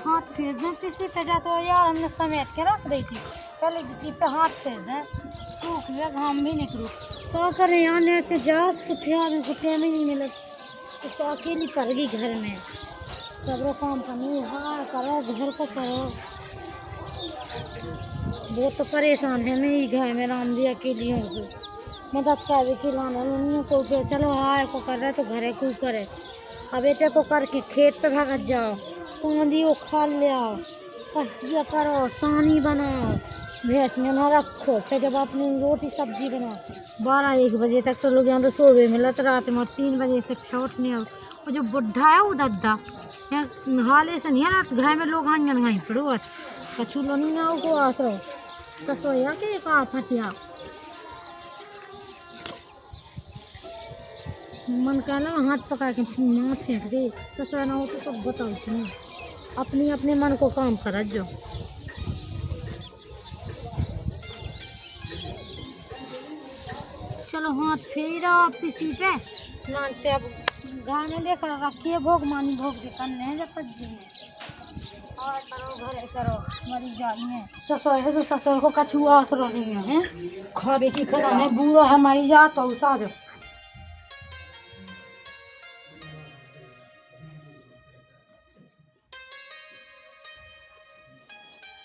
हाथ फेर दें किसी पे जा तो यार हमने समेट के रख दी थी पहले किसी पे हाथ फेर दें सूख गया घाम भी निकलू तो करें आने से जाओ कुटिया में नहीं मिले तो अकेली पड़ गई घर में सबरो काम करनी हाँ करो घर को करो बहुत तो परेशान है मैं ही घर में राम जी अकेली हूँ मदद कर खिलाना मम्मी को के चलो हाय को कर रहे तो घरे को करे अब बेटे को करके खेत पे भागत जाओ पानी खा ले आओ कटिया करो सानी बनाओ भैंस में ना रखो फिर जब अपनी रोटी सब्जी बनाओ 12-1 बजे तक तो लोग यहाँ तो सोवे मिलत रात में 3 बजे से उठने आओ और जो बुढ़ा है वो दद्दा हाले से नहीं है घर में लोग आंगन घाई पड़ो कछू लो नहीं आओ को आस रहो कसोया के कहा फटिया मन कहना हाथ पका के ना फेंक दे कसोया ना हो तो सब बताओ तुम्हें अपनी अपने मन को काम कर जो चलो हाथ फेरा किसी पे लांच पे अब घर में देखा रखिए भोग मानी भोग के करने हैं जब तक जी में और करो घरे करो मरी जाइए ससुर है तो ससुर को कछू आसरो नहीं है खावे की खड़ा है बूढ़ा है मरी जाता हूँ साजो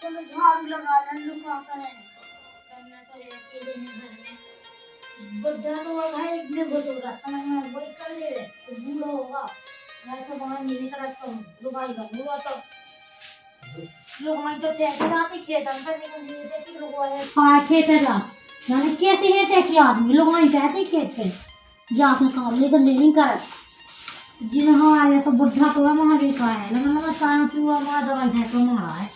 चलो झाड़ू लगा लें लुका करें करना तो है अकेले में घर में बुढ़ा तो भाई इतने बुजुर्ग मैं वही कर ले तो बूढ़ा होगा मैं तो बाहर नहीं निकल सकता हूँ लुगाई बन हुआ तो लोग मैं तो तैसे जाते खेत अंदर निकल लिए थे लोग वाले हाँ खेत है जा यानी कैसे है तैसे आदमी लोग वहीं जाते खेत पे जाके काम लेकर नहीं कर जी हाँ आया तो बुढ़ा तो है वहाँ देखा है लेकिन लगा काम चूहा वहाँ दवाई है तो मारा है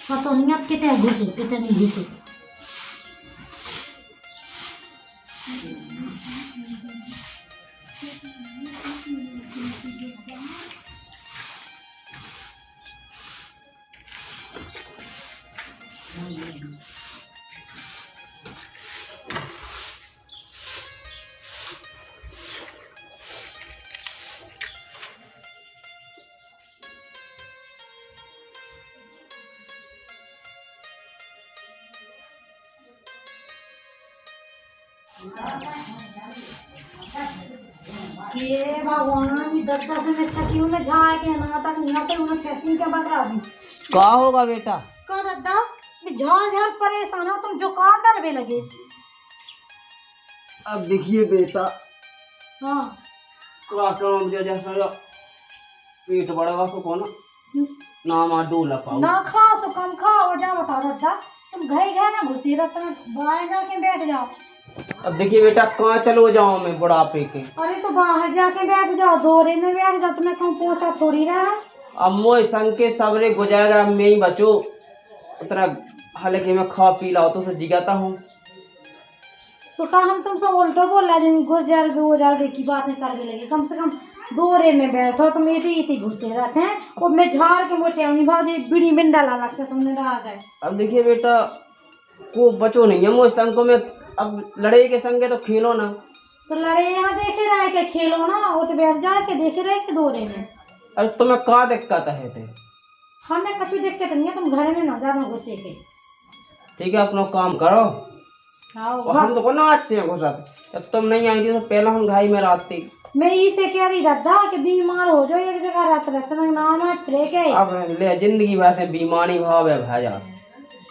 पता नहीं अब कितने घुसे कितने नहीं घुसे ये भगवान दत्ता से मैं अच्छा क्यों मैं जहाँ के ना तक नहीं आता उन्हें फैसले क्या बता दी क्या होगा बेटा का दद्दा मैं झाड़ परेशान हूँ तुम जो कहा करवे लगे अब देखिए बेटा हाँ क्या करो मुझे जैसा पेट बढ़ेगा तो कौन ना मार डोला पाओ ना खाओ तो कम खाओ वजह बताओ दद्दा तुम घर ना घुसी रहो तुम बाहर जाके बैठ जाओ अब देखिए बेटा कहाँ चलो जाओ मैं बुढ़ापे के अरे तो बाहर जाके बैठ जाओ दोरे में बैठ जाओ तुम्हें कहूँ पोछा थोड़ी रहा अब मोह संग के सबरे गुजारेगा मैं ही बचो उतना हालांकि मैं खा पी लाओ तो उसे जिगाता हूँ तो कहा हम तुमसे उल्टो बोल रहे हैं गुजर की बात नहीं करने लगे कम से कम दोरे में बैठो तुम इतनी घुसे रहते हैं और मैं झाड़ के मोटे भाजी बीड़ी बिंडा ला से तुमने रहा गए अब देखिए बेटा को बचो नहीं है मोह संग को मैं अब लड़े के संगे तो खेलो ना तो लड़े यहाँ देखे रहे के खेलो ना वो तो बैठ जाए के देखे रहे के दोरे में अरे तुम्हें कहाँ दिक्कत है थे हमें कछु दिक्कत नहीं है तुम घर में ना जाना घुसे के ठीक है अपना काम करो और हम तो को ना आज से घुसा जब तुम नहीं आई थी तो पहला हम घाई में रात मैं इसे कह रही दादा कि बीमार हो जाओ एक जगह रात रहता नाम है फ्रेक है अब ले जिंदगी वैसे बीमारी भाव है भाजा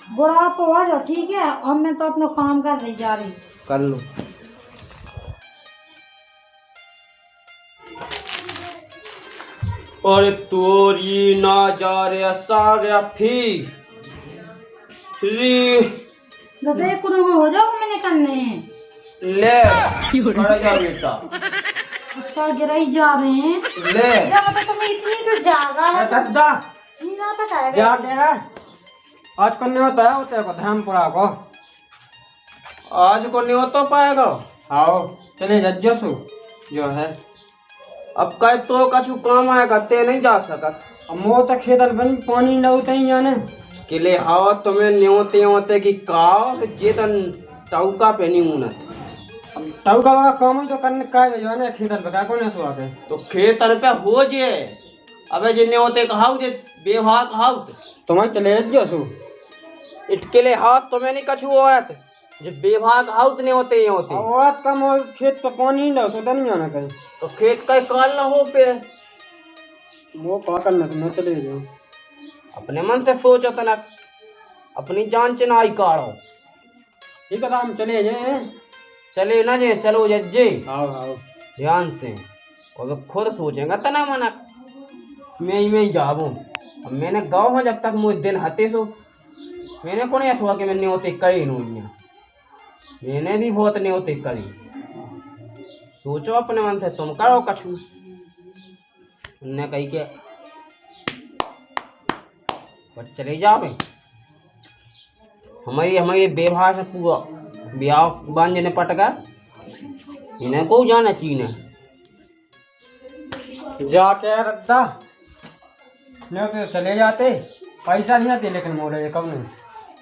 बुढ़ापा आ जाओ ठीक है अब मैं तो अपना काम कर रही जा रही कर लो और तोरी ना जा रे सारे फी दादा को हो जाओ मैंने करने ले कर जा बेटा अच्छा गिराई जा रहे हैं ले जब तो तुम इतनी तो जागा है दादा जीना बताएगा जा दे रहा आज को नहीं होता है होते को ध्यान पड़ा को आज को नहीं होता पाएगा आओ चले जज्जो जो है अब कह तो कछु काम आएगा ते नहीं जा सकत मो तो खेतन बन पानी न उतई जाने किले आओ तुम्हें न्योते होते की काओ चेतन टौका पे नहीं मुनत टौका वाला काम तो करने का जो है ना खेतन पे का कोने सुआ के तो खेतन पे हो जे अबे जिन्ने होते कहाऊ जे बेवहा कहाऊ तुम्हें चले जसु इटकेले हाथ तुम्हें नहीं कछु औरत जे बेवहा कहाऊ ने होते ये होते औरत कम और खेत पे पानी ना तो नहीं आना कहीं तो खेत का काल ना हो पे वो का करना तो मैं चले जाऊं अपने मन से सोचो तना अपनी जान चिनाई काढ़ो ठीक है हम चले जाए चले ना जे चलो जज्जे आओ आओ ध्यान से और खुद सोचेगा तना मना मैं ही जाबू अब मैंने गाँव में जब तक मुझे दिन हते सो मैंने को नहीं अथवा कि मैंने होते करी नूनिया मैंने भी बहुत नहीं होते करी सोचो अपने मन से तुम करो कछु उनने कही के बस चले जाओगे हमारी हमारी बेभा से पूरा ब्याह बांझ ने पट गया इन्हें को जाना चीने जाके रद्दा नहीं चले जाते पैसा नहीं आते लेकिन मोले कब नहीं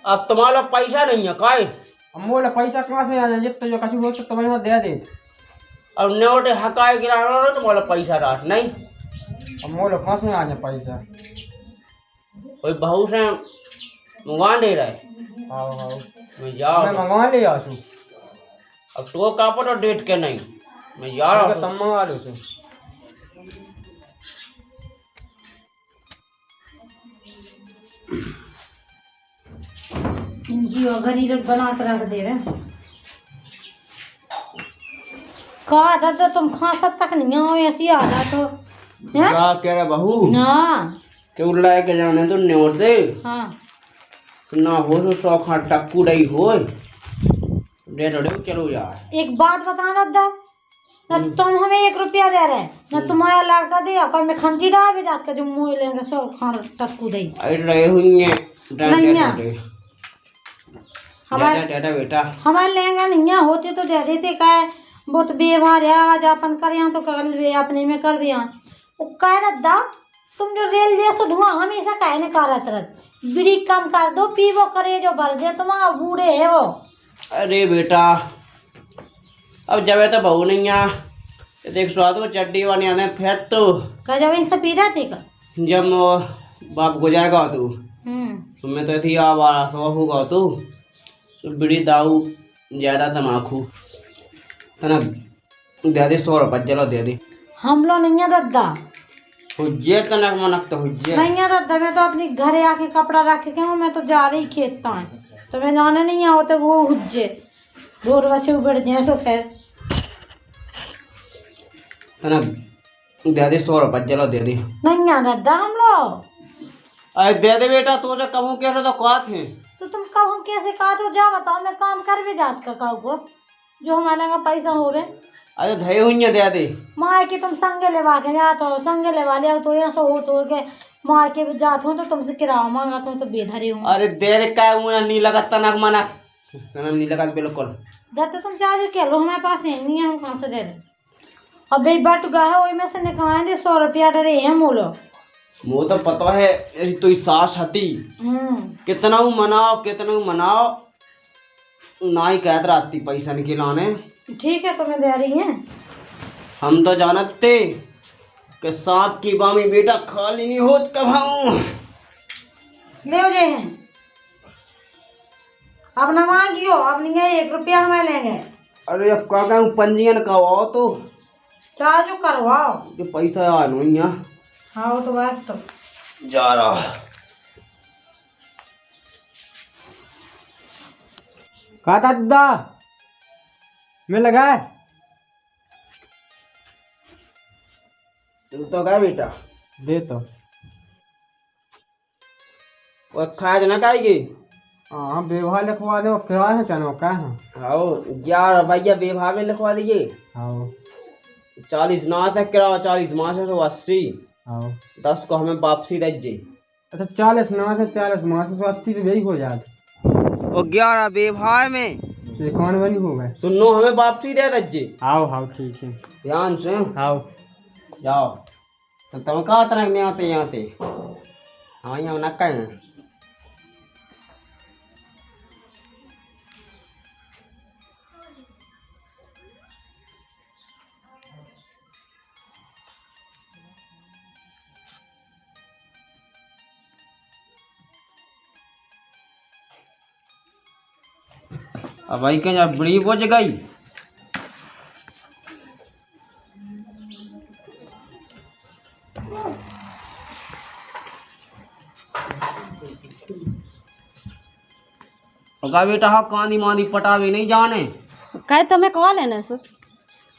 अब तुम्हारा पैसा नहीं है काय अब मोले पैसा कहाँ से आ जाए जितना जो कछु हो सकता मैं दे दे अब नोटे हकाए गिरा तो मोला पैसा रात नहीं अब मोले कहाँ से आ जाए पैसा कोई बहू से मंगवा दे रहे हाँ हाँ मैं जाओ मैं मंगवा ले आसू अब तो का पता डेट के नहीं मैं जा रहा हूँ तुम मंगवा लो सो जी गरीब बना के रख दे रहे कहा दादा तुम खासा तक नहीं आओ ऐसी आदत हो क्या कह रहा बहू ना क्यों लाए के जाने तो न्योट दे हाँ ना हो तो सौखा टक्कू डई हो दे दो चलो यार एक बात बता दादा न तुम हमें 1 रुपया दे रहे न तुम्हारा लड़का दे और मैं खंती डाल भी जाकर जो मुँह लेंगे 100 खान टक्कू दई रहे हुई है हमारे बेटा हमारे लहंगा नहीं होते तो दे देते का वो तो बेवहार है आज अपन कर यहाँ तो कर भी अपने में कर भी यहाँ वो कह रहा तुम जो रेल जैसे धुआं हमेशा कहे ने करत रह बीड़ी कम कर दो पी वो करे जो भर दे तुम बूढ़े है वो अरे बेटा अब जब तो बहू नहीं आ देख स्वाद वो चड्डी वाली आने फिर तो कह जब ऐसा पी रहा थे का जब बाप गुजाएगा तू तुम्हें तो थी आ बारह सौ होगा तू तो बीड़ी दाऊ ज्यादा तमाकू है ना दे दे 100 रुपये चलो दे दे हम लोग नहीं है दादा हुज्जे तनक मनक तो हुज्जे नहीं है दादा मैं तो अपनी घरे आके कपड़ा रख के हूँ मैं तो जा रही खेत है तो मैं जाने नहीं आओ तो वो हुज्जे रोड बचे उबड़ जाए सो फिर है ना दे दे 100 रुपये चलो दे दे नहीं है दादा हम लोग अरे दे दे बेटा तू जो कबू कैसे तो कहा थे तो तुम कब हम कैसे कहा तो जा बताओ मैं काम कर भी जात का काऊ को जो हमारे लगा पैसा हो गए अरे धई हुई दे दे माँ के तुम संगे लेवा के जाते हो संगे लेवा लिया तो यहाँ सो हो तो के माँ के भी जात हो तो तुमसे किराया मांगा तो बेधरे हूँ अरे दे दे क्या नहीं लगा तनक मनक तनक नहीं लगा बिल्कुल दत्ते तुम चार्ज के लो हमारे पास नहीं है हम कहाँ से दे रहे अब भाई बट गया है वही में से निकाले 100 रुपया डरे हैं मोलो वो तो पता है तो सास हती कितना मनाओ ना ही कहत रहती पैसा निकलाने ठीक है तुम्हें दे रही है हम तो जानते कि सांप की बामी बेटा खाली नहीं होत कभाऊ ले जे हैं अब न मांगियो अब नहीं है 1 रुपया हमें लेंगे अरे अब क्या कहूँ पंजीयन करवाओ तो चार्ज करवाओ कि पैसा आ नहीं है हाँ वो तो बस तो जा रहा कहा था दादा मैं लगा तू तो गया बेटा दे तो वो खाज ना खाएगी हाँ बेवहा लिखवा दो क्या है चलो क्या है आओ 11 भैया बेवहा में लिखवा दीजिए आओ 40 ना था किराया 40 मास है तो 80 आओ 10 को हमें वापसी दीजिए अच्छा 40 ना था 40 मास तो 80 तो यही हो जाता और 11 बेवहा में कौन बनी हो गए सुनो हमें वापसी दे दीजिए आओ हाँ ठीक है ध्यान से आओ जाओ तो तुम कहाँ तरह नहीं आते यहाँ पे हाँ यहाँ न कहें अब भाई क्या जब बड़ी बुझ गई। अगर बेटा हाँ कांदी मांदी पटावे नहीं जाने। कहे तुम्हें कॉल है ना सो,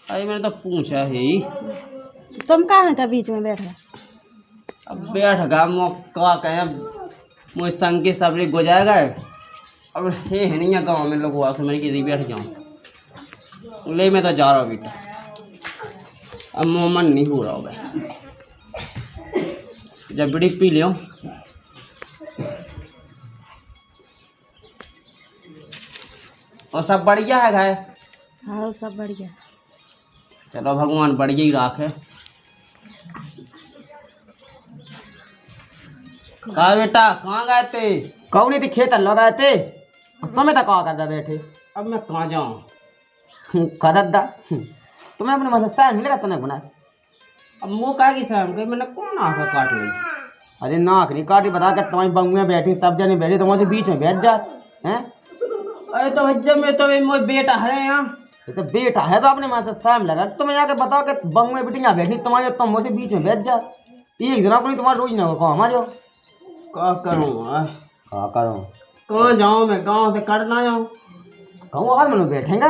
अरे मैंने तो पूछा है ही। तुम कहाँ हैं? बीच में बैठे अब बैठ गया मौका कहें मुझ संग के सबरे गुजर गए। अब हे है नहीं है गाँव में लोग हुआ मैं किसी बैठ जाऊँ ले मैं तो जा रहा हूँ बेटा। अब मन नहीं हो रहा होगा जब बड़ी पी लियो। और सब बढ़िया है घाय? हाँ सब बढ़िया। चलो भगवान बढ़िया ही राखे। कहा बेटा कहाँ गए थे? कहू नहीं थी खेत लगाए थे तुम्हें तो कहा करता बैठे। अब मैं कहाँ जाऊँ? करदा तुम्हें अपने मन से मिलेगा तुम्हें गुना। अब मुँह का की शर्म कही मैंने कौन आकर काट ली। अरे नाक नहीं काटी बता के तुम्हारी बंग में बैठी सब जने बैठे तुम्हारे बीच में बैठ जा हैं। अरे तो भज्जा में तो मोर बेटा है यहाँ। ये तो बेटा है तो अपने मन से शाम लगा तुम्हें जाके बताओ कि बंग में बेटियाँ बैठी तुम्हारे तुम मुझसे बीच में बैठ जा। एक दिन अपनी तुम्हारा रोज ना हो कहाँ हमारे क्या करूँ क्या करो कहाँ जाऊँ मैं गाँव से कट ना जाऊँ। कहूँ आज मैंने बैठेंगे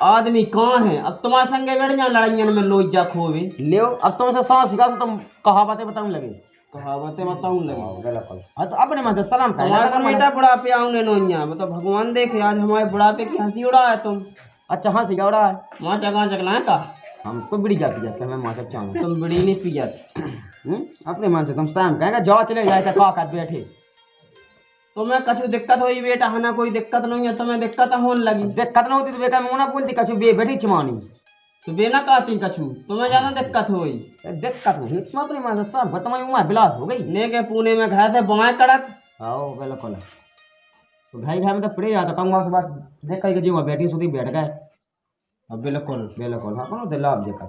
आदमी कहाँ है? अब तुम्हारे संगे बैठ जाए लड़ाइया में लोग जा खोवे ले अब तुमसे सांस सिखा तो तुम कहावतें बताऊँ लगे। कहावतें बताऊँ लगे। बिल्कुल हाँ तो अपने मन से सलाम हमारे को बेटा बुढ़ापे आऊँगे नोइया तो भगवान देखे आज हमारे बुढ़ापे की हंसी उड़ा है तुम। अच्छा हाँ सिखा रहा है वहाँ चकला चकला का हमको बिड़ी जाती है मैं माचा चाहूँ तुम बीड़ी नहीं पी जाती। अपने मन से तुम शाम कहेंगे जाओ चले जाए तो का बैठे। तुम्हें कछु दिक्कत हुई बेटा है ना? कोई दिक्कत नहीं है तुम्हें दिक्कत होने लगी। दिक्कत ना होती तो बेटा मुँह ना बोलती कछु बे बैठी चमानी तो बेना कहती कछु तुम्हें ज्यादा दिक्कत हुई। दिक्कत नहीं तुम अपने मन से सब तुम्हारी उम्र बिलास हो गई ने के पुणे में घर से बाएं कड़त। आओ बिल्कुल तो भाई घर में तो पड़े जाता कंगा से बात देख कर जी वहाँ बैठी सुधी बैठ गए। अब बिल्कुल बिल्कुल हाँ कौन दिला आप देखा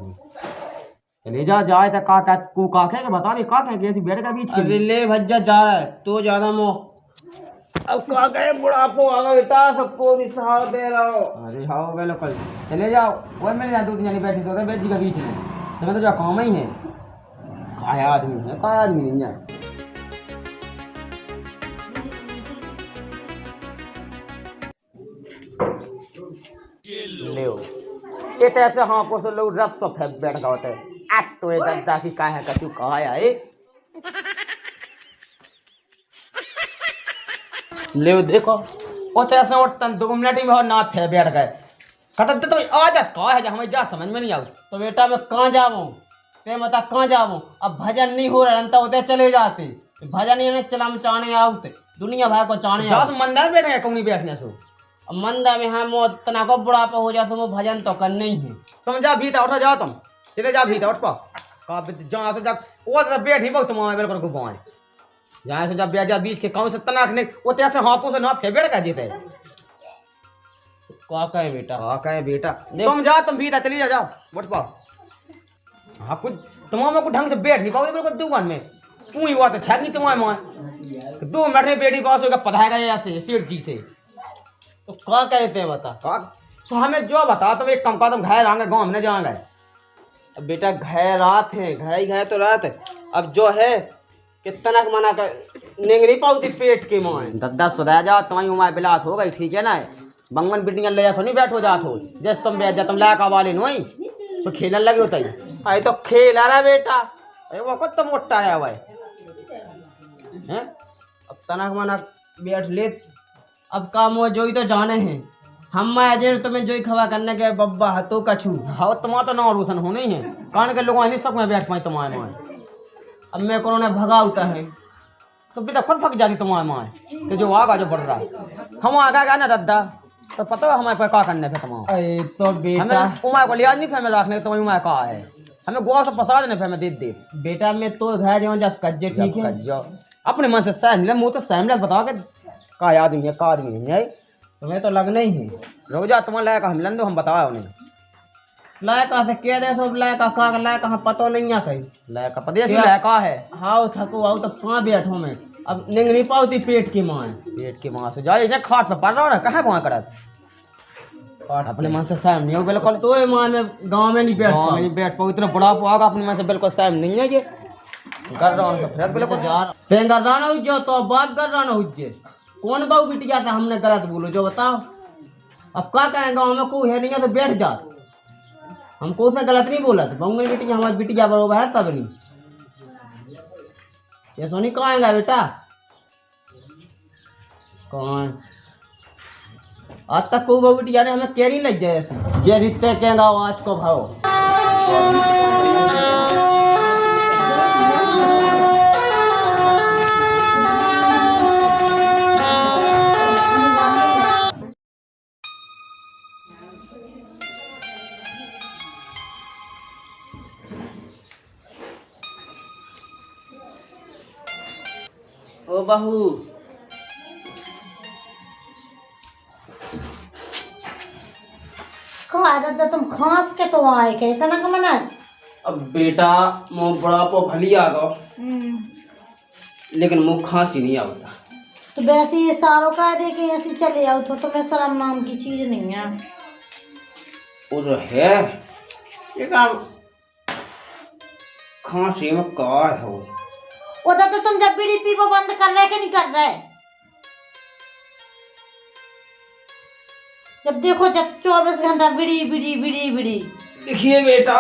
ले जा जाए तो का को काखे के बता भी का कहे ऐसी बैठ का बीच अरे ले भज्जा जा रहा है तो ज्यादा मोह। अब का कहे बुढ़ापो आ गया बेटा सबको सहारा दे रहा हो। अरे हाँ बिल्कुल चले जाओ वो मिल जाए 2 जने बैठी सोते बेच जी का बीच में तुम्हें तो जो काम ही है काय आदमी है काय आदमी नहीं है। ले ये तो ऐसे हाँ को लोग रथ सब बैठ गए होते हैं तो ये गद्दा की का है कछु कहा है ले देखो वो तो ऐसे उठता 2 मिनट में और ना फिर बैठ गए खत्म तो आदत का है हमें जा समझ में नहीं आती। तो बेटा मैं कहाँ जाऊँ ते मता कहाँ जाऊँ? अब भजन नहीं हो रहा होते चले जाते भजन ही चला में चाने आते दुनिया भाई को चाने मंदिर बैठ गए कौन बैठने से अब मंदा में हाँ मो तना को बुढ़ापा हो जाता वो भजन तो करने ही है। तुम जा भीतर उठा जाओ तुम चले जा भीतर उठ पा जहाँ से जा वो तो बैठ ही बहुत तुम्हारे बिल्कुल को बुआए जहाँ से जब ब्याजा बीच के कौन से तनाक ने वो तो ऐसे हाथों से ना फेबेड़ का जीते का कहे बेटा हाँ कहे बेटा तुम जा तुम भीतर चली जा जाओ उठ पाओ हाँ कुछ तुम्हारे को ढंग से बैठ नहीं पाओगे बिल्कुल दुकान में तू ही हुआ तो छेक नहीं तुम्हारे मुँह 2 मिनट में बेटी पास होगा पढ़ाएगा ऐसे सेठ जी से तो क्या कहते हैं बता। सो हमें जो बता तुम एक कम का तुम घर आएंगे गाँव में जाएंगे। अब बेटा घर रात है घर ही घर तो रात है। अब जो है कितना मना कर नेंग नहीं पाती पेट के माए 10 सुधा जाओ तुम्हारी उम्र बिलात हो गई ठीक है ना बंगन बिटियाँ ले जा नहीं बैठो जात हो जैसे तुम बैठ जा तुम लायका वाले नहीं तो खेलने लगे होता ही अरे तो खेल रहा बेटा। अरे वो को तुम मोटा है भाई हैं अब तनक मना बैठ ले। अब काम वो जोई तो जाने हैं हम मैं तुम्हें जोई खवा करने के बब्बा हतो कछु हाँ तुम्हारा तो ना रोशन होने ही है कान के लोग नहीं सब में बैठ पाए तुम्हारे माए। अब मैं कोरोना भगा होता है तो बेटा खुद फक जाती तुम्हारे माए कि जो आगा जो बढ़ रहा है हम आगा गा ना दादा तो पता है हमारे पे क्या करने पे तुम्हारा। अरे तो बेटा हमें उम्र को लिहाज नहीं फैमिली रखने तुम्हारी उम्र कहा है हमें गोवा से फंसा देने फैमिली दे दे बेटा मैं तो घर जाऊँ जब कज्जे ठीक है अपने मन से सहमले मुँह तो सहमले बता के का आदमी है का आदमी नहीं है तुम्हें तो लगना ही है। रोजा तुम्हारे लायक हम लंदो हम बताया उन्हें लायक से कह दे तो लायक का लायक हाँ पता नहीं है कहीं लायक प्रदेश में लायक है। हाँ थको आओ तो कहाँ बैठो मैं अब निंग नहीं पाती पेट की माँ से जाए इसे खाट पे पड़ रहा ना कहाँ वहाँ करत अपने मन से सहम नहीं हो बिल्कुल तो ये माँ में गाँव में नहीं बैठ पाओ इतना बड़ा पाओगा अपने मन से बिल्कुल सहम नहीं है ये कर रहा हूँ फिर बिल्कुल तें कर रहा ना उज्जो तो बात कर रहा ना उज्जे कौन बाबू बिटिया था हमने गलत बोलो जो बताओ अब क्या कहें गाँव में कोई है नहीं है तो बैठ जा हमको उसने गलत नहीं बोला था बहू बेटी हमारी बिटिया बरोबर है तब नहीं ये सोनी कहाँ आएगा बेटा कौन आज तक को बहू बिटिया ने हमें कैरी लग जाए ऐसी जे रिश्ते कहेंगा आज को भाव ओ बहू कहा दादा तुम खांस के तो आए के इतना का मना अब बेटा मुँह बड़ा पो भली आ गो लेकिन मुँह खांसी नहीं आता तो वैसे ये सारों का दे के ऐसे चले आओ तो तुम्हें शर्म नाम की चीज नहीं है वो जो है ये काम खांसी में का है वो दादा तुम जब बीड़ी पी वो बंद कर रहे कि नहीं कर रहे जब देखो जब 24 घंटा बीड़ी बीड़ी बीड़ी बीड़ी देखिए बेटा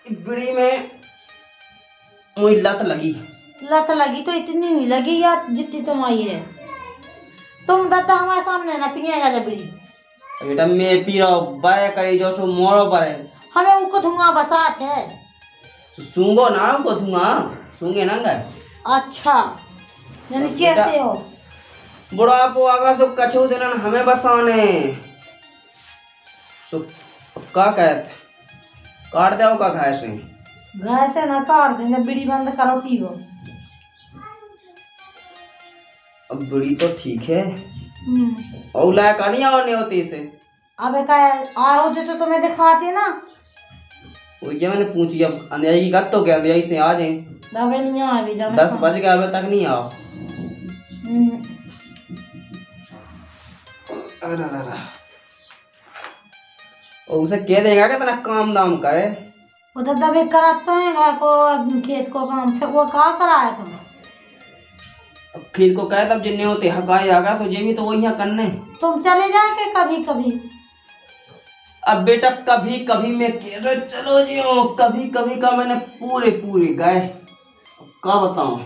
बीड़ी में मुझे लत लगी तो इतनी नहीं लगी यार जितनी तुम आई है तुम दादा हमारे सामने ना पिएगा जब बीड़ी बेटा मैं पी रहा हूँ बड़े करे जो सो मोरो पर है हमें उनको धुआं बसात है सूंगो ना उनको धुआं सूंगे ना गए अच्छा यानी कैसे हो बुढ़ा पो आगा तो कछू देना हमें बसाने तो का कहत काट दो का घास से घास से ना काट देंगे बीड़ी बंद करो पीवो अब बीड़ी तो ठीक है औला का नहीं आने होती इसे अबे का आओ तो तुम्हें दिखाते ना वो ये मैंने पूछी अब अंधेरी की गत तो क्या अंधेरी से आ जाए अबे नहीं आ अभी जब 10 बज गए अभी तक नहीं आओ अरे उसे कह देगा कि तेरा काम दाम करे वो तो दबे कराते हैं को खेत को काम फिर वो कहाँ कराया तुम खेत को कहे तब जिन्ने होते हकाई आगा तो जे भी तो वो यहाँ करने तुम चले जाके कभी कभी अब बेटा कभी कभी मैं कह रहा चलो जी कभी कभी का मैंने पूरे गए क्या बताऊं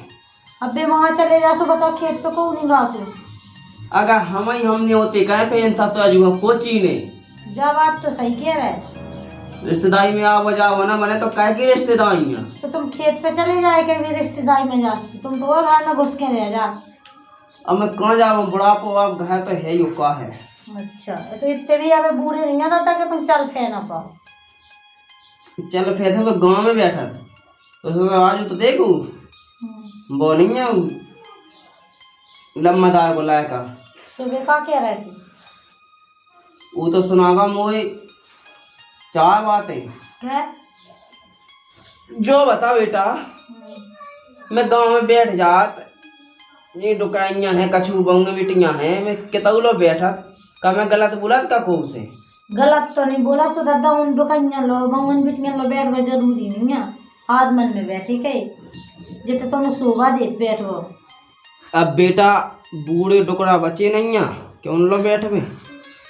अबे वहाँ चले जा सो बताओ खेत पे को नहीं गा तू अगर हमने होते कहे पे इंसाफ तो आजू कोची ने जब बात तो सही कह रहे रिश्तेदारी में आओ जाओ ना बने तो कह की रिश्तेदारी है तो तुम खेत पे चले जाए के भी रिश्तेदारी में जा तुम तो वो घर में घुस के रह जा अब मैं कहाँ जाऊँ बुढ़ापो अब घर तो है ही का है अच्छा तो इतने भी अबे बूढ़े नहीं है था कि तुम चल फे ना पाओ चल फिर तो गांव में बैठा था तो आज तो देखू वो नहीं है लम्मा दाय बोला का सुबह का कह रहे थे वो तो सुनागा मोए चार बातें क्या जो बता बेटा मैं गांव में बैठ जात ये दुकानियां हैं कछू बंग बिटियां हैं मैं कितौलो बैठा का मैं गलत बोला का को से गलत तो नहीं बोला सो दादा उन दुकानियां लो बंगन बिटियां लो बैठ गए जरूरी नहीं है आज मन में बैठे के जितने तुमने सोगा दे बैठो अब बेटा बूढ़े डुकड़ा बचे नहीं है कि उन लो बैठ में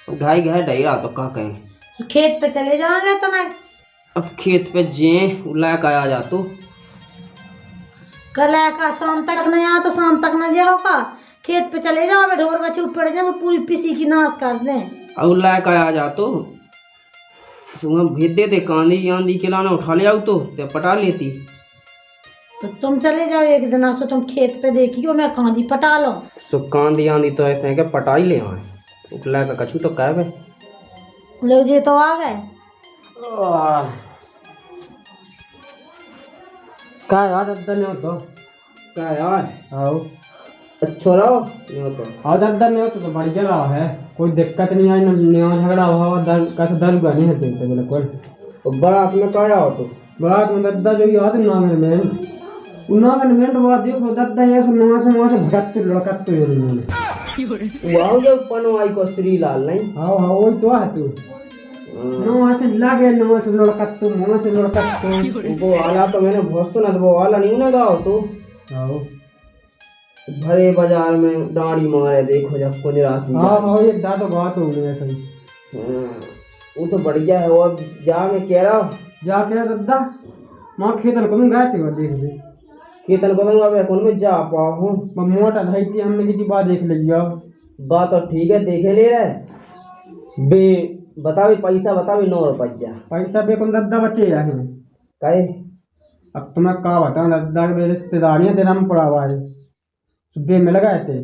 घाई घाई डरा तो का कहें खेत पे चले जाओगे तो मैं अब खेत पे जे उला का आ जा तू कल का शाम तक नहीं आ तो शाम तक न जाओ का खेत पे चले जाओ ढोर बच्चे ऊपर जाओ तो पूरी पिसी की नाश कर दें अब उला का आ जा तो सुबह भेज देते कांदी आंधी के लाना उठा ले आओ तो ते पटा लेती तो तुम चले जाओ एक दिन सो तुम खेत पे देखियो मैं कांदी पटा लो तो कांदी आंधी तो ऐसे है कि पटाई ले आए उला का कछू तो कह लोग ये तो आ गए का यार अद्दा नहीं हो तो का यार आओ अच्छा रहो नहीं तो आज अद्दा नहीं होता तो बढ़िया रहा है कोई दिक्कत नहीं आई ना झगड़ा हुआ दर कैसे दर का नहीं है बिल्कुल तो बारात में क्या आओ तो बारात में अद्दा जो याद ना मेरे में उन्होंने वो देखो दद्दा ये नवा से भटकते लड़कते हो नहीं वाह ये पनवाई को श्रीलाल नहीं हाँ वही तो है तू नवा से लगे नवा से लड़कते वो वाला तो मैंने बहुत सुना था, वो वाला नहीं ना गाओ तो हाँ भरे बाजार में दाढ़ी मारे देखो जब को रात में हाँ ये दादा बात हो गई सही वो तो बढ़िया है। वो जा मैं कह रहा हूँ जा के दद्दा मां खेतन को गए थे वो देख ले कीर्तन को अब कौन में जा पाऊँ मोटा भाई थी हमने किसी बात देख लिया बात तो ठीक है देखे ले रहे बे बता भी पैसा बता भी 9 रुपया पैसा बे कौन दद्दा बचे हैं कहे अब तुम्हें क्या बताऊं दद्दा के रिश्तेदारियां तेरा में पड़ा हुआ है सुबह में लगाए थे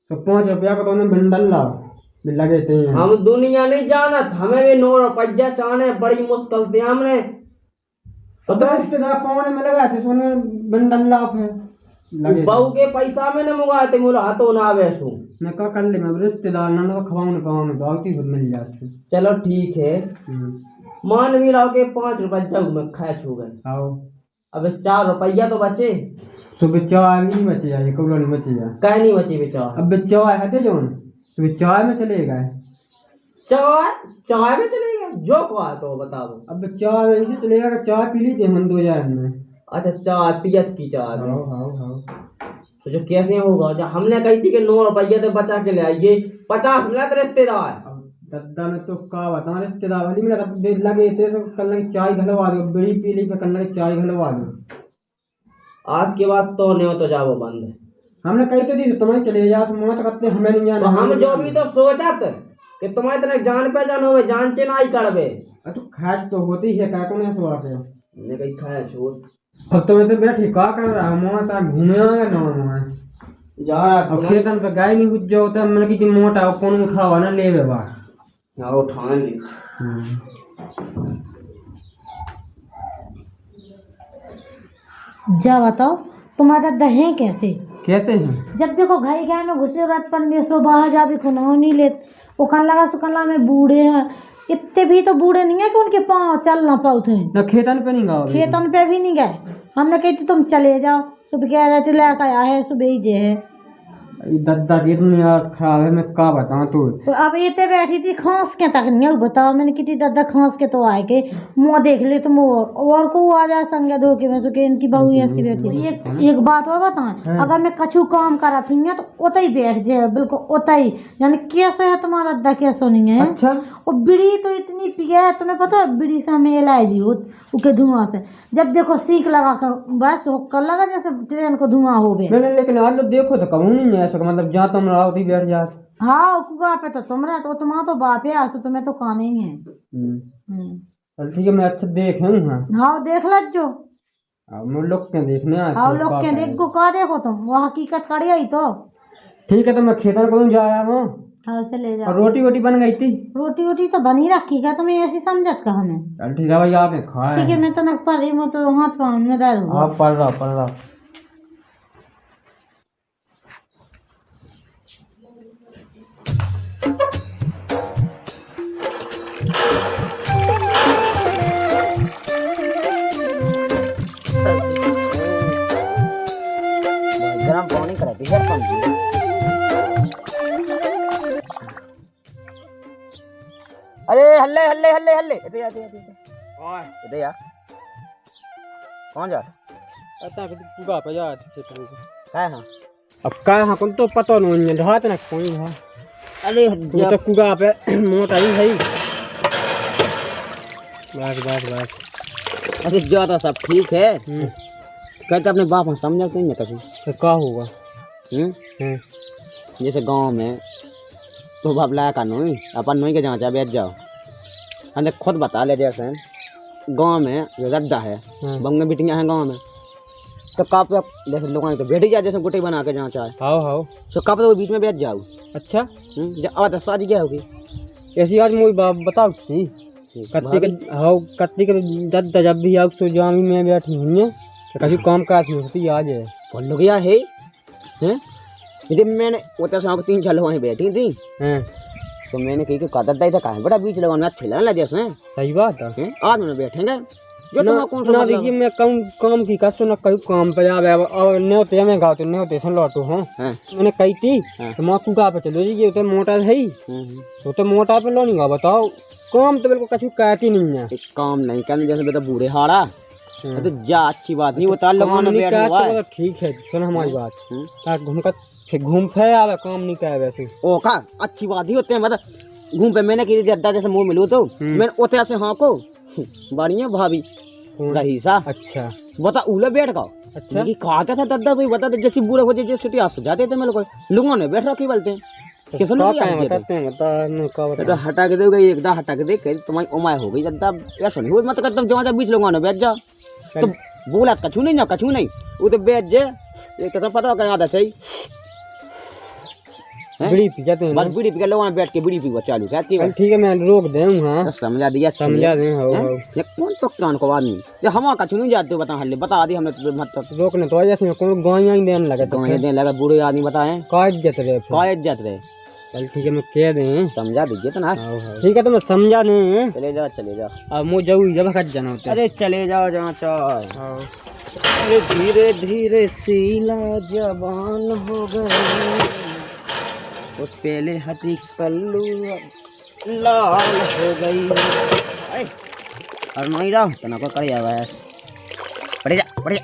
तो 5 रुपया का तो उन्हें बंडल ला लगे थे हम दुनिया नहीं जानत हमें भी 9 रुपया चाहने बड़ी मुश्किल थी हमने तो रिश्तेदार पौने में लगाए थे सोने बंडल ला फिर बहू के पैसा में न मुगाए थे मुला हाथों ना वैसू मैं क्या कर ले मैं रिश्तेदार ना तो खवाऊं पाऊं गावती खुद मिल जाती चलो ठीक है मान भी लाओ के 5 रुपया जग में खाए छू गए आओ अब 4 रुपया तो बचे सुबह चाय नहीं बचे जाए कौन नहीं बचे जाए कह नहीं बचे बेचारा अब चाय है जो तो चाय में चले गए चाय में चले गए जो को तो बताओ अब चाय में से चलेगा चाय पी ली थी हम 2000 में अच्छा चाय पियत की चाय हाँ हाँ हाँ तो जो कैसे होगा जब हमने कही थी कि 9 रुपया तो बचा के ले आइए 50 मिला तो रिश्तेदार दद्दा में तो का बता रिश्तेदार वाली मिला तब लगे थे तो कल लगे चाय घलवा दो बड़ी पी ली फिर कल लगे चाय घलवा दो आज के बाद तो नहीं हो तो जाओ बंद है हमने कही तो दी तुम्हें चले जा तुम मत करते हमें नहीं जाना हम जो भी तो सोचत कि तुम्हारे इतने जान पहचान हो जान चेनाई करबे तो खास तो होती है क्या को नहीं सवाल है मैंने कही खाया छोड़ अब तो मैं तो बैठी का कर रहा हूं मोटा घूमे आए ना मैं जा अब खेतन पे गाय नहीं कुछ जो होता है मैंने की मोटा कौन उठावा ना ले बा ना उठा ली जा बताओ तुम्हारा दद्दा है कैसे कैसे हैं जब देखो घाई गाय में घुसे रात 1500 बाहर जा भी खुना नहीं ले उकन लगा सुकन में बूढ़े हैं इतने भी तो बूढ़े नहीं है कि उनके पाँव चल ना पाओ थे ना खेतन पे नहीं गाओ खेतन पे भी नहीं गए हमने कही थी तुम चले जाओ सुबह कह रहे थे लेकर आया है सुबह ही जे है दद्दा की इतनी याद खराब है मैं क्या बताऊं तो अब इतने बैठी थी खांस के तक नहीं बताओ मैंने कितनी दद्दा खांस के तो आए के मुँह देख ले तुम और को आ जाए संगे धोखे में सुखे इनकी बहू ऐसी बैठी एक बात और बताएं अगर मैं कछु काम करा थी ना तो उतना ही बैठ जाए बिल्कुल उतना ही यानी कैसे है तुम्हारा दद्दा कैसा नहीं है अच्छा और बीड़ी तो इतनी पिया है तुम्हें पता है बीड़ी से हमें एलर्जी हो उसके धुआं से जब देखो सीख लगा कर बस कर लगा जैसे ट्रेन को धुआं हो गए मैंने लेकिन आज लोग देखो तो कहूँ नहीं है ऐसा मतलब जहाँ तुम रहो थी बैठ जात हाँ उगा पे तो तुम रहे तो तुम्हारा तो बाप है तो तुम्हें तो कान ही है चल ठीक है मैं अच्छा देख हाँ हाँ देख लो जो अब मैं लोग के देखने आए हाँ लोग के देख को का देखो तुम वो हकीकत करी आई तो ठीक है तो मैं खेतन को जा रहा हूँ हाँ चले जाओ और रोटी वोटी बन गई थी रोटी वोटी तो बनी रखी क्या तुम्हें ऐसी समझत का हमें चल ठीक है भाई आपने खाया ठीक है मैं तो नक पर रही हूँ तो हाथ पाँव में दर्द हुआ आप पढ़ रहा गरम पानी कराती है अरे हल्ले हल्ले हल्ले हल्ले इधर इधर यार कौन जा आता कि पूगा पे जा खेतन को काय हां अब का हां कौन तो पता नहीं है ढात ना कोई है अरे ये तो कुगा पे मोटा ही है बस अरे जो तो सब ठीक है कहते अपने बाप हम समझते नहीं कभी तो क्या होगा जैसे गांव में तो बाप लाया का नोई अपन नोई के जहाँ चाहे बैठ जाओ हमने खुद बता ले जैसे गांव में जो गद्दा है बंगे बिटियाँ हैं गांव में तो कब तक जैसे लोगों ने तो बैठ ही जाए जैसे गुटे बना के जहाँ चाहे हाँ तो कब तक बीच में बैठ जाओ अच्छा जब आवाज शादी क्या होगी ऐसी आज मुझे बाप बताओ थी कत्ती के हाँ कत्ती के दद्दा जब भी आओ तो जामी में बैठी हुई है कभी काम काज नहीं होती आज है बोल लो गया है यदि मैंने वो तो 3 साल वहीं बैठी थी तो मैंने कही कि दद्दा इधर कहा बड़ा बीच लगा अच्छे लगने लगे उसमें सही बात है आज में बैठेंगे जो तुम्हारा कौन सा ना मतलब देखिए मैं काम की कसो ना कहीं काम पे आवे और न्योते में गाँव तो न्योते से लौटू हूँ है? मैंने कही थी हाँ। तो माँ कुका पे चलो जी तो मोटा है ही तो मोटा पे लो नहीं गा बताओ काम तो बिल्कुल कछु कहती नहीं है एक काम नहीं करने जैसे बेटा बूढ़े हारा तो जा अच्छी बात नहीं बता लगाने बैठ हुआ है। ठीक है सुन हमारी बात घूम फिर आवे काम नहीं करे वैसे ओ का अच्छी बात ही होते हैं मतलब घूम पे मैंने की जद्दा जैसे मुंह मिलू तो मैंने ओते से हाँ को बढ़िया भाभी रही सा अच्छा बता उले बैठ गओ अच्छा कि कहा था दद्दा कोई बता दे जैसे बूढ़े हो जाए छुट्टी आ जाते थे मेरे को लुंगों ने बैठ रखी बोलते हैं कैसे लोग बताते हैं तो हटा के दोगे एकदा हटा के दे के तुम्हारी उमाय हो गई जद्दा ऐसा नहीं हो मत कर तुम जमा 20 लोगों ने बैठ जाओ तो बोला कछु नहीं ना कछु नहीं वो तो बैठ जे एक तो पता का आदत है बीड़ी पी जाते हैं बस बीड़ी पी के लोगों ने बैठ के बीड़ी पीवा चालू कहती है ठीक है मैं रोक दे हाँ समझा दिया समझा दे ये कौन तो कान को आदमी ये हम कछु नहीं जाते बता हल्ले बता दी हमने तो मत रोकने तो जैसे कौन गाय देने लगे तो देने लगा बूढ़े आदमी बताए का इज्जत रहे का इज्जत रहे चल ठीक है मैं कह दें समझा दीजिए तो ना ठीक है तो मैं समझा नहीं चले जाओ अब मुझे जाऊ जब खत जाना होता अरे चले जाओ जहाँ चाहे अरे धीरे धीरे सीला जवान हो गए तो पहले हटी कल्लू लाल हो गई और नहीं रहा तना को कर जावा बढ़िया बढ़िया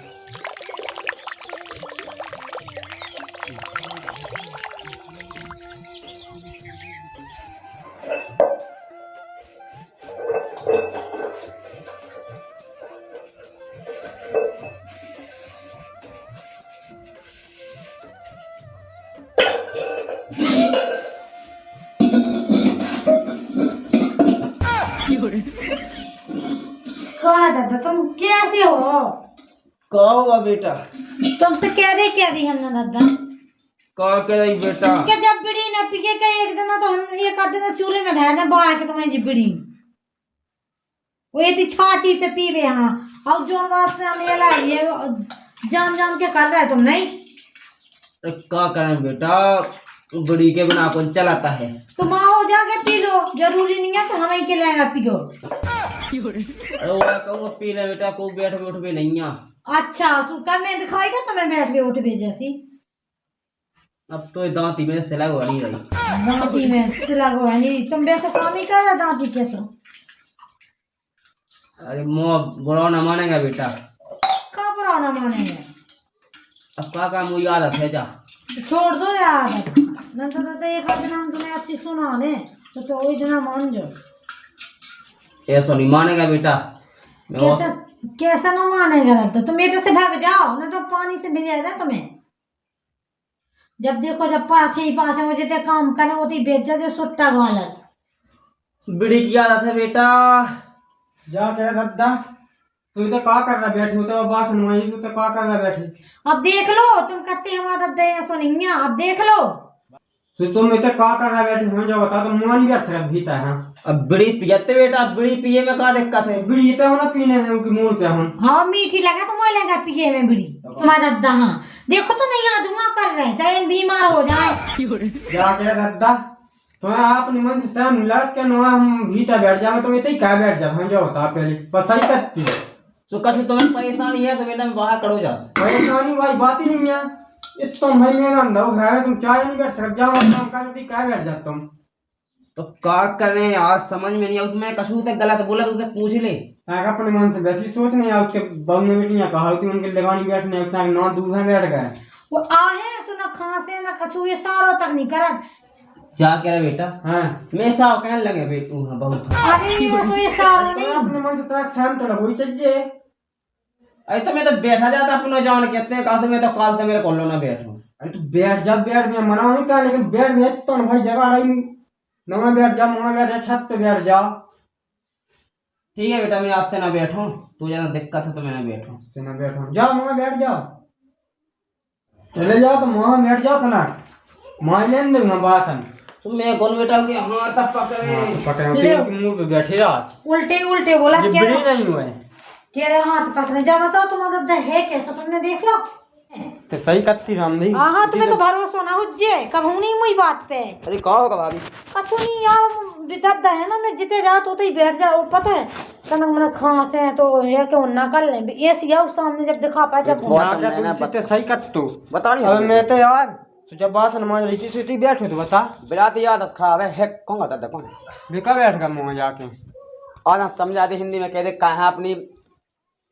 कहा दादा तुम कैसे हो? का हुआ बेटा तुमसे कह दी हमने दादा का कह रही बेटा कि जब बीड़ी न पीके के एक दिन तो हम ये कर देना चूल्हे में धाया बहा के तुम्हारी बीड़ी वो ये छाती पे पीवे हाँ और जोन बात से हम ये जान के कर रहे तुम नहीं अरे का करें बेटा बड़ी के बिना कौन चलाता है तुम आओ जाके पी लो जरूरी नहीं है तो हम ही के लेगा पियो अरे वो कहूँ पी ले बेटा को बैठ भी उठ भी नहीं आ अच्छा सुकर में दिखाएगा तुम्हें बैठ के उठ भी जैसी अब तो दांती में सिला हुआ नहीं रही दांती में सिला हुआ नहीं तुम वैसे काम ही कर रहे दांती कैसे अरे मुँह बुरा ना मानेगा बेटा कहाँ पर आना मानेंगे अब का मुझे आदत है जा छोड़ दो यार नहीं तो एक दिन हम तुम्हें अच्छी सुना ने तो वही दिन मान जाओ ऐसा नहीं मानेगा बेटा कैसे कैसे ना मानेगा लगता तुम इधर से भाग जाओ ना तो पानी से भिजाएगा तुम्हें जब देखो जब पाँच बजे तक काम करे होती बेच जाते सुट्टा गालत बीड़ी की आदत है बेटा जा तेरा दद्दा तू तो का कर रहा बैठी तो बात सुनवाई तू तो का कर रहा बैठी अब देख लो तुम कहते हमारा दया सुनिए अब देख लो तो तुम इतने का कर रहा बैठी हो जाओ बता तो मुँह नहीं बैठ सकता भीता है अब बीड़ी पियते बेटा बीड़ी पिए में का दिक्कत है बीड़ी तो ना पीने में उनकी मुंह पे हम हाँ मीठी लगा तो मैं लगा पिए में बीड़ी तुम्हारा दद्दा हाँ देखो तो नहीं यहाँ धुआं कर रहे चाहे बीमार हो जाए जाके दद्दा तुम्हें आप निमन से सहम मिला के ना हम भीता बैठ जाए तुम इतने क्या बैठ जाओ हम जाओ बता पहले बस सही करती है तो कभी तुम्हें परेशानी है तो मैंने बाहर करो जा परेशानी भाई बात ही नहीं है ये तुम भाई मेरा अंदर है तुम चाय नहीं बैठ सकते जाओ काम कर क्या बैठ जाते तुम तो का करें आज समझ में नहीं आ मैं कसूर तक गलत बोला तो पूछ ले अपने मन से वैसी सोच नहीं आ उसके बम में बेटियां कहा कि उनके लगानी बैठने उतना नौ दूसरा बैठ गए वो आहे सुना खांसे ना कछु ये सारों तक नहीं करत क्या कह रहा बेटा हाँ मैं साव कहने लगे बेटू हाँ बहुत अरे तो ये सारों नहीं अपने मन से तो सहम तो लगो ही चाहिए अरे तो मैं तो बैठा जाता अपने जान कहते हैं कहा से मैं तो काल से मेरे कॉलो ना बैठूं अरे तो बैठ जा बैठ मैं मना नहीं कहा लेकिन बैठ भी तो भाई जगह रही न मैं बैठ जा मैं बैठ जा छत पे बैठ जा ठीक है बेटा मैं आपसे ना बैठूं तू ज्यादा दिक्कत है तो मैं ना बैठूं से ना बैठूं जाओ मैं बैठ जाओ चले जाओ तो वहां बैठ जाओ ना मैं ले दूंगा बासन तो मैं कौन बेटा के हाथ तक पकड़े मुंह पे बैठे यार उल्टे उल्टे बोला क्या नहीं हुआ है कह रहे हाथ पकड़ने जा बताओ तुम्हारा दद्दा है कैसा तुमने देख लो तो सही करती राम नहीं हाँ तुम्हें तो भरोसा ना हो जे कब हूं नहीं मुई बात पे अरे का होगा भाभी कछु नहीं यार दर्द है ना, मैं जिते जाओ तो ही बैठ जाओ, पता है तनक मन खांस है तो हेर के उन्ना कर ले ये सिया सामने जब दिखा पाए जब ना क्या तुम सिते सही कर तू बता नहीं अब मैं तो यार तो जब बासन मांझ रही थी सीधी बैठो तो बता बिरात याद खराब है कौन का दर्द कौन बेका बैठ गया मुँह जाके और समझा दे हिंदी में कह दे कहाँ अपनी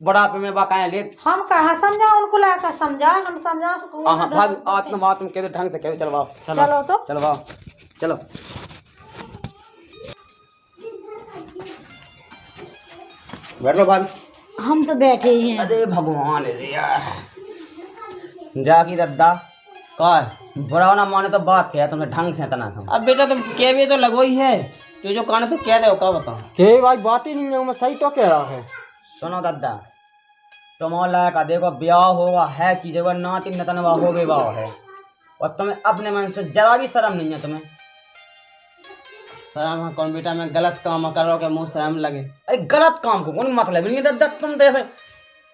बुढ़ापे में बाकाया ले हम कहाँ समझा उनको लाकर समझा हम समझा हाँ भाग आत्मा कह दे ढंग से कह दे चलवाओ चलो तो चलवाओ चलो बैठ लो भाभी हम तो बैठे ही हैं। अरे भगवान जाकी दद्दा कह बुरा ना माने तो बात क्या तुमने ढंग से तना अब बेटा तुम कह भी तो लगो ही है जो कहने तो कह दे का बताओ के भाई बात ही नहीं है मैं सही तो कह रहा है सुनो दद्दा तुम्हारा लायक देखो ब्याह होगा है चीजें वो नाती नतनवा हो गई वाह है और तुम्हें अपने मन से जरा भी शर्म नहीं है तुम्हें शर्म है कौन बेटा मैं गलत काम कर रहा हूँ मुँह शर्म लगे अरे गलत काम को कौन मतलब नहीं दद्दा तुम तो ऐसे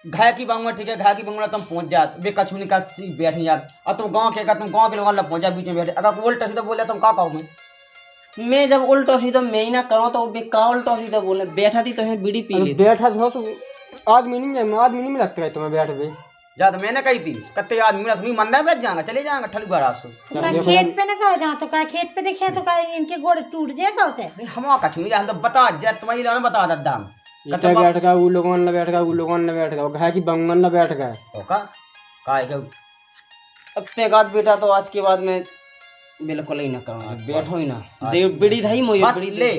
घाय की बांगुआ ठीक है घाय की बांगुआ तुम पहुंच जात बे कछु नहीं का बैठ जात और तुम गाँव के तुम गाँव के लोग पहुंच जा बीच में बैठे अगर उल्टा सीधा बोले तुम क्या कहूँ मैं जब उल्टा सीधा मैं ही ना करूँ तो बेकार उल्टा सीधा बोले बैठा थी तो है बीड़ी पी ली बैठा हो तो आदमी नहीं है आदमी नहीं लगता है तुम्हें बैठ भी जा तो मैंने कही थी कत्ते आदमी मेरा सुनी मंदा बैठ जाएगा चले जाएगा ठलुआ रासु तो का खेत पे ना कहो जहाँ तो का खेत पे देखे तो का इनके गोड़ टूट जाएगा होते हम कछु नहीं जानते बता जा तुम्हारी लाना बता दद्दा इतना बैठ गया वो लोगों ने बैठ गया वो लोगों ने बैठ गया घाय की बंगन ने बैठ गए का अब तेगाद बेटा तो आज के बाद मैं बिल्कुल ही ना करूँगा बैठो ही ना बीड़ी धाई मोई बीड़ी ले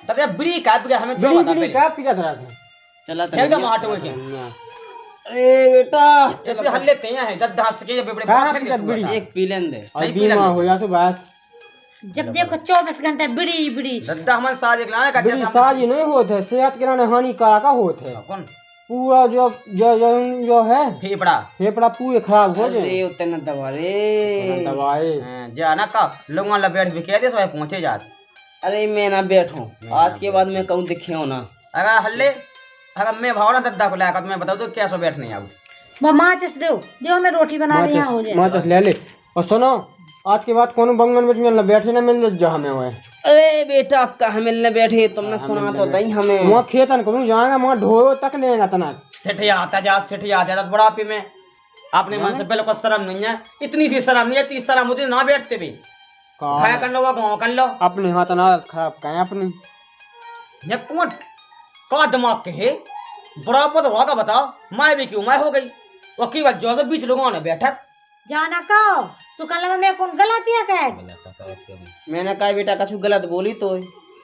तब बीड़ी का हमें जो बता पहले क्या पिया था चला तो क्या माट हुए अरे बेटा जैसे हल्ले ते हैं दद्दा हंस के बड़े एक पी लेन दे बीमा हो या तो बस जब देखो 24 घंटे बीड़ी बीड़ी दद्दा हमारे साथ एक लाने का बीड़ी साजी नहीं होते सेहत के लिए हानिकारक होते हैं कौन पूरा जो जो जो जो है फेफड़ा पूरे खराब हो जाए उतने दबा रे दवाए जाना का लोगों ला बैठ भी कह दे सब पहुंचे जात अरे मैं ना बैठूं आज के बाद मैं कहूं दिखे हो ना अगर हल्ले अगर मैं भावना दद्दा को लाया तो मैं बताऊं तो कैसे बैठ नहीं आऊं माचिस दो मैं रोटी बना रही हो जाए माचिस ले ले और सुनो आज के बाद कौन बंगन में मिलना बैठे ना मिल जा हमें वो अरे बेटा आप कहाँ मिलने बैठे तुमने सुना तो नहीं हमें वहाँ खेतन करूँ जाएगा वहाँ ढोयो तक लेगा तना सेठिया आता जा बुढ़ापे में अपने मन से बिल्कुल शर्म नहीं है इतनी सी शर्म नहीं है 30 शर्म होती ना बैठते भी खाया कर लो गाँव कर लो अपने हाथ ना खराब कहें अपनी ये कौन का दिमाग के है बुढ़ापा तो होगा बताओ मैं भी क्यों मैं हो गई वो की बात जो बीच लोगों ने बैठक जाना का तो कल लगा मैं कौन गलत है क्या मैंने कहा बेटा कछु गलत बोली तो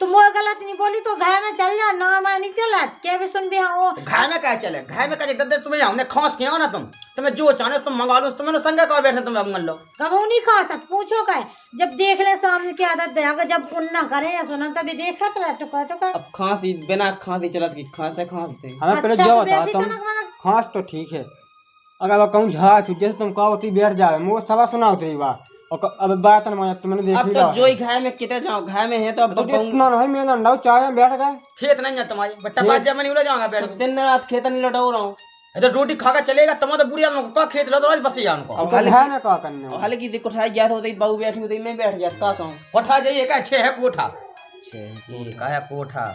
तुम वो गलत नहीं बोली तो घाय में चल जा ना मैं नहीं चला क्या भी सुन भी हाँ घाय में क्या चले घाय में क्या दद्दे तुम्हें हमने खांस किया ना तुम्हें जो चाहे तुम मंगा लो तुम्हें संगे का बैठे तुम मंगल लो कबू नहीं खा सक पूछो का जब देख ले सामने की आदत देगा जब उन्ना करे या सुना तभी देखा तो का अब खांसी बिना खांसी चलत की खांसे खांस दे हमें पहले जो बता तुम खांस तो ठीक है अगर वो कहूँ झा जैसे तुम कहो तो बैठ जाए मुझे सवा सुना उतरी बात और अब बात ना तुमने देख अब तो जो ही घाय में कितने जाओ घाय में है तो अब इतना नहीं मैं अंडा चाय में बैठ गए खेत नहीं है तुम्हारी बट्टा बात जब मैं नहीं जाऊंगा बैठ दिन रात खेत नहीं लौटा रहा हूँ तो रोटी खाकर चलेगा तुम तो बुढ़िया का खेत लो तो बस ही जान को है क्या करने हाल की दिक्कत उठाई गया होती बहू बैठी होती मैं बैठ जाता का कहूँ कोठा जाइए का 6 है कोठा 6 है कोठा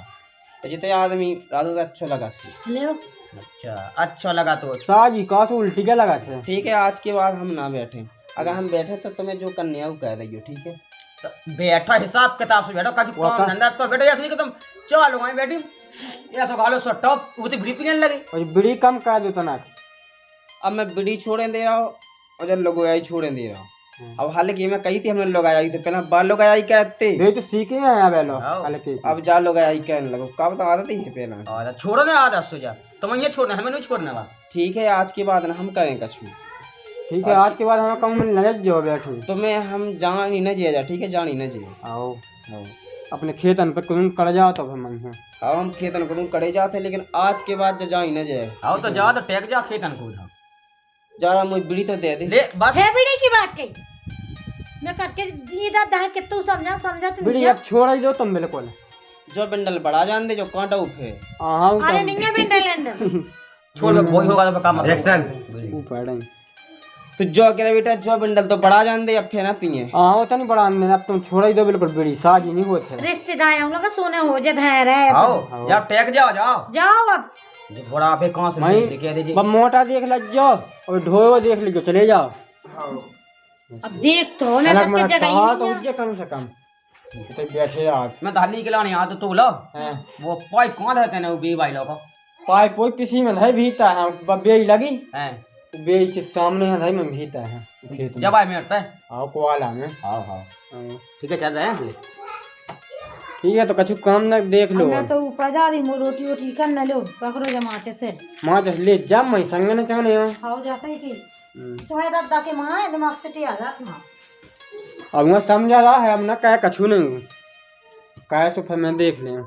तो जितने आदमी रातों अच्छा लगा अच्छा लगा तो साजी का तो उल्टी क्या लगा थे ठीक है आज के बाद हम ना बैठे अगर हम बैठे तो तुम्हें जो करने है वो कह दियो ठीक है तो बैठा हिसाब किताब से बैठो कभी काम धंधा तो बैठो ऐसे नहीं कि तुम चलो वहीं बैठी ऐसा खा लो सो टॉप वो तो बीड़ी पीने लगी और बीड़ी कम कर दो तना अब मैं बीड़ी छोड़े दे रहा हूँ और जब लोग आई छोड़े दे रहा हूँ अब हालांकि मैं कही थी हमने लोग आई तो पहले बाल लोग आई कहते वे तो सीखे हैं अब लो अब जा लोग आई कहने लगो कब तो आदत ही है पहला छोड़ो ना आदत सो जा तुम्हें ये छोड़ना हमें नहीं छोड़ना बात ठीक है आज के बाद ना हम करें कछु ठीक है आज के बाद हमें कम नजर जो बैठो तो मैं हम जान ही न जिया ठीक है जान ही न जिया आओ अपने खेतन पर कुछ कर जाओ तब हम हम खेतन को तुम करे जाते लेकिन आज के बाद जा ही न जाए आओ तो जा तो टेक जा खेतन को जा रहा मुझे बीड़ी तो दे दे ले बस है बीड़ी की बात कही मैं करके दीदा दा के तू समझा तुम बीड़ी अब छोड़ ही दो तुम बिल्कुल जो बंडल बड़ा जान दे जो कांटा उठे अरे नहीं है बंडल अंदर छोड़ में कोई होगा तो काम एक्शन ऊपर तो जो कह बेटा जो बंडल तो बड़ा जान दे अब फिर ना पिए हाँ वो तो नहीं बड़ा आंदे अब तुम छोड़ ही दो बिल्कुल बेड़ी शादी नहीं होते रिश्तेदार हम लोग सोने हो जे धैर है आओ जाओ टेक जाओ जाओ जाओ अब ये थोड़ा आप कहाँ से भाई कह दीजिए बस मोटा देख लो जाओ और ढोए देख लीजिए चले जाओ अब देख तो मैं अलग तब में के जगह ही सहा नहीं तो है। उठिए कम से कम तो बैठे आज मैं दाली के लाने यहाँ तो लो हैं वो पाई कौन रहते हैं वो बी भाई लोग पाई कोई किसी में नहीं भीता है बेई लगी हैं बेई के सामने है नहीं में भीता है खेत में जब आए मिनट पे आओ कोवाला में हाँ हाँ हाँ। ठीक है चल रहे हैं ठीक है तो कछु काम न देख लो मैं तो ऊपर जा रही हूँ रोटी वोटी करने लो पकड़ो जमाते से माँ तो ले जा मैं संग न चाहने हो खाओ जैसे ही की तुम्हारे दादा के माँ है दिमाग से टिया जाती माँ अब मैं समझा रहा है अब न कहे कछु नहीं कहे तो फिर मैं देख लें